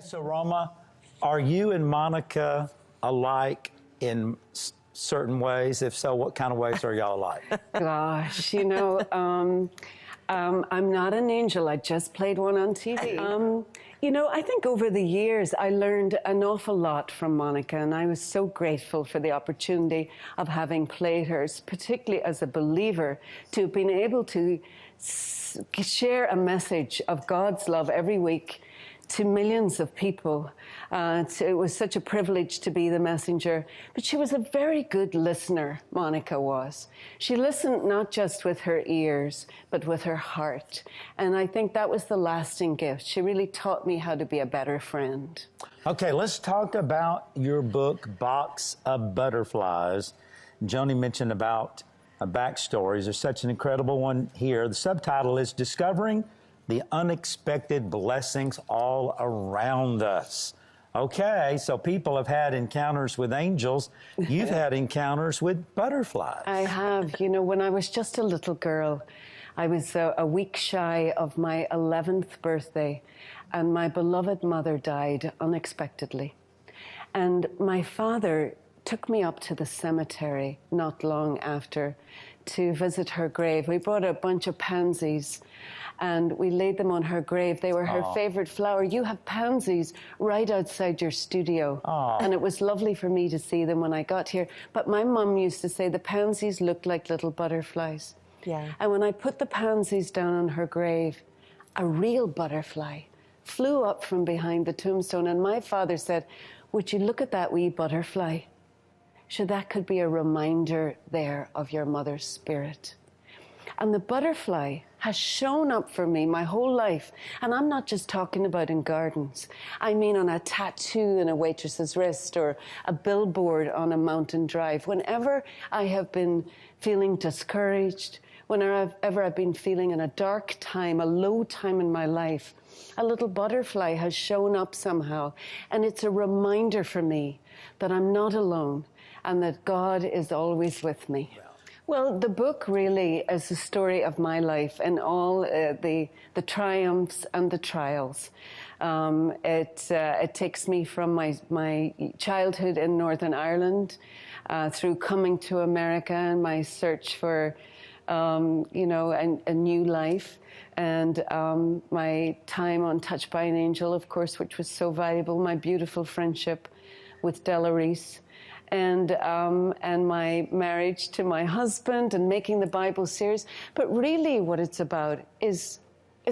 So, Roma, are you and Monica alike in certain ways? If so, what kind of ways are y'all alike? Gosh, I'm not an angel. I just played one on TV. I think over the years I learned an awful lot from Monica, and I was so grateful for the opportunity of having played her, particularly as a believer, to have been able to share a message of God's love every week to millions of people. It was such a privilege to be the messenger. But she was a very good listener, Monica was. She listened not just with her ears, but with her heart. And I think that was the lasting gift. She really taught me how to be a better friend. Okay, let's talk about your book, Box of Butterflies. Joni mentioned about backstories. There's such an incredible one here. The subtitle is Discovering the Unexpected Blessings All Around Us. Okay, so people have had encounters with angels. You've had encounters with butterflies. I have. When I was just a little girl, I was a week shy of my 11th birthday, and my beloved mother died unexpectedly. And my father took me up to the cemetery not long after to visit her grave. We brought a bunch of pansies and we laid them on her grave. They were her favorite flower. You have pansies right outside your studio. And it was lovely for me to see them when I got here. But my mum used to say the pansies looked like little butterflies. Yeah. And when I put the pansies down on her grave, a real butterfly flew up from behind the tombstone. And my father said, "Would you look at that wee butterfly? So that could be a reminder there of your mother's spirit." And the butterfly has shown up for me my whole life. And I'm not just talking about in gardens. I mean on a tattoo in a waitress's wrist or a billboard on a mountain drive. Whenever I have been feeling discouraged, whenever I've been feeling in a dark time, a low time in my life, a little butterfly has shown up somehow. And it's a reminder for me that I'm not alone and that God is always with me. Well, the book really is the story of my life and all the triumphs and the trials. It takes me from my childhood in Northern Ireland through coming to America and my search for a new life, and my time on Touched by an Angel, of course, which was so valuable, my beautiful friendship with Della, Reese, and my marriage to my husband and making the Bible series. But really what it's about is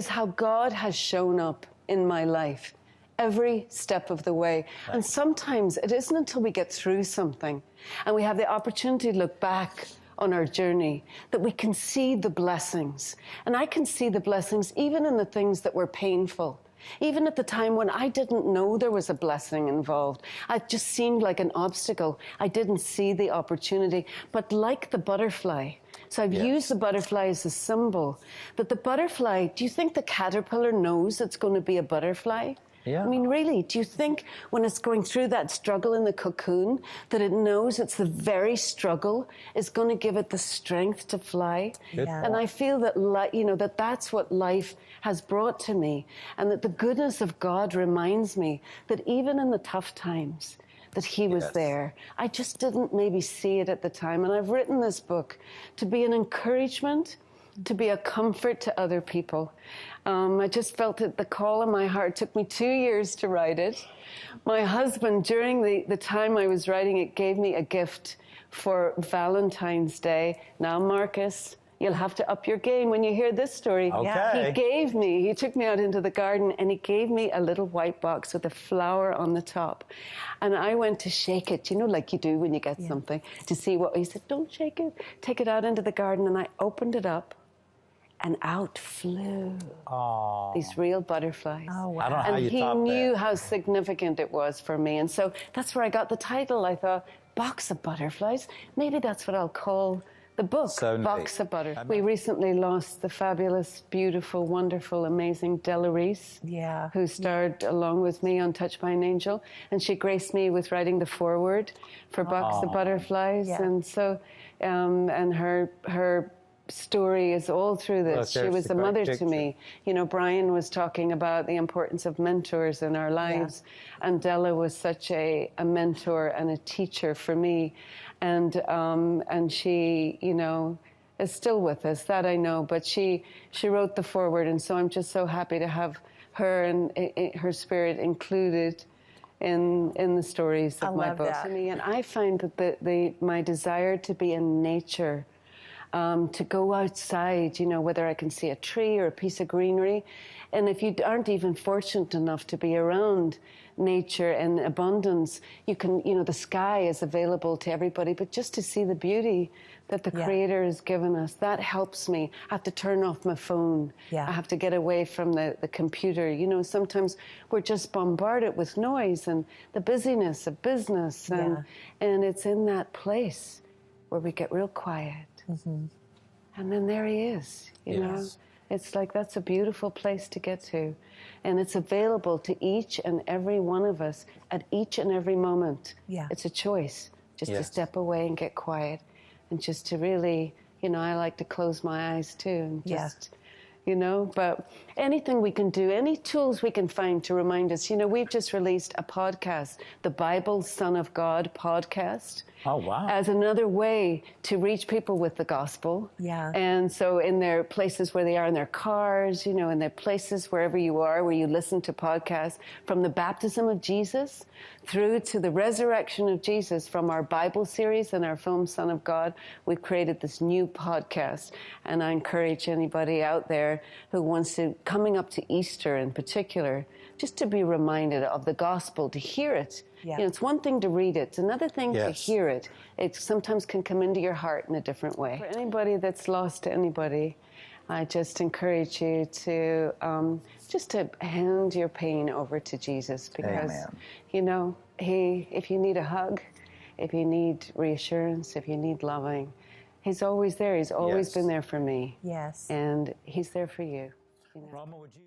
how God has shown up in my life every step of the way. Right. And sometimes it isn't until we get through something and we have the opportunity to look back on our journey that we can see the blessings. And I can see the blessings even in the things that were painful. Even at the time when I didn't know there was a blessing involved, it just seemed like an obstacle. I didn't see the opportunity. But like the butterfly, so I've used the butterfly as a symbol, but the butterfly, do you think the caterpillar knows it's going to be a butterfly? Yeah. I mean, really, do you think when it's going through that struggle in the cocoon that it knows it's the very struggle is going to give it the strength to fly? Yeah. And I feel that that's what life has brought to me, and that the goodness of God reminds me that even in the tough times, that he was there. I just didn't maybe see it at the time. And I've written this book to be an encouragement, to be a comfort to other people. I just felt that the call in my heart. It took me 2 years to write it. My husband, during the time I was writing it, gave me a gift for Valentine's Day. Now, Marcus, you'll have to up your game when you hear this story. Okay. He took me out into the garden and he gave me a little white box with a flower on the top. And I went to shake it, like you do when you get something, to see what, he said, "Don't shake it, take it out into the garden." And I opened it up. And out flew these real butterflies. Oh, wow. I don't know how and you he top knew that. how significant it was for me. And so that's where I got the title. I thought, Box of Butterflies. Maybe that's what I'll call the book, So Box neat. of Butterflies. We recently lost the fabulous, beautiful, wonderful, amazing Della, who starred along with me on Touched by an Angel. And she graced me with writing the foreword for Box of Butterflies. Yeah. And so, and her story is all through this. Look, She there's was the a great mother picture. to me. You know, Brian was talking about the importance of mentors in our lives, and Della was such a mentor and a teacher for me, and she, you know, is still with us. That I know. But she wrote the foreword, and so I'm just so happy to have her and her spirit included in the stories of my books. That. And I find that my desire to be in nature, to go outside, you know, whether I can see a tree or a piece of greenery. And if you aren't even fortunate enough to be around nature and abundance, you can, you know, the sky is available to everybody, but just to see the beauty that the Creator has given us, that helps me. I have to turn off my phone. I have to get away from the computer. You know, sometimes we're just bombarded with noise and the busyness of business. And it's in that place where we get real quiet. And then there he is, you know. It's like, that's a beautiful place to get to. And it's available to each and every one of us at each and every moment. It's a choice just to step away and get quiet and just to really, you know, I like to close my eyes too and just, you know, but anything we can do, any tools we can find to remind us. You know, we've just released a podcast, the Bible Son of God podcast. Oh, wow. As another way to reach people with the gospel. And so in their places where they are, in their cars, you know, in their places wherever you are, where you listen to podcasts, from the baptism of Jesus through to the resurrection of Jesus, from our Bible series and our film Son of God, we've created this new podcast. And I encourage anybody out there who wants to, coming up to Easter in particular, just to be reminded of the gospel, to hear it. You know, it's one thing to read it. It's another thing to hear it. It sometimes can come into your heart in a different way. For anybody that's lost to anybody, I just encourage you to just to hand your pain over to Jesus, because, you know, if you need a hug, if you need reassurance, if you need loving, he's always there. He's always been there for me. And he's there for you. You know? Roma, would you...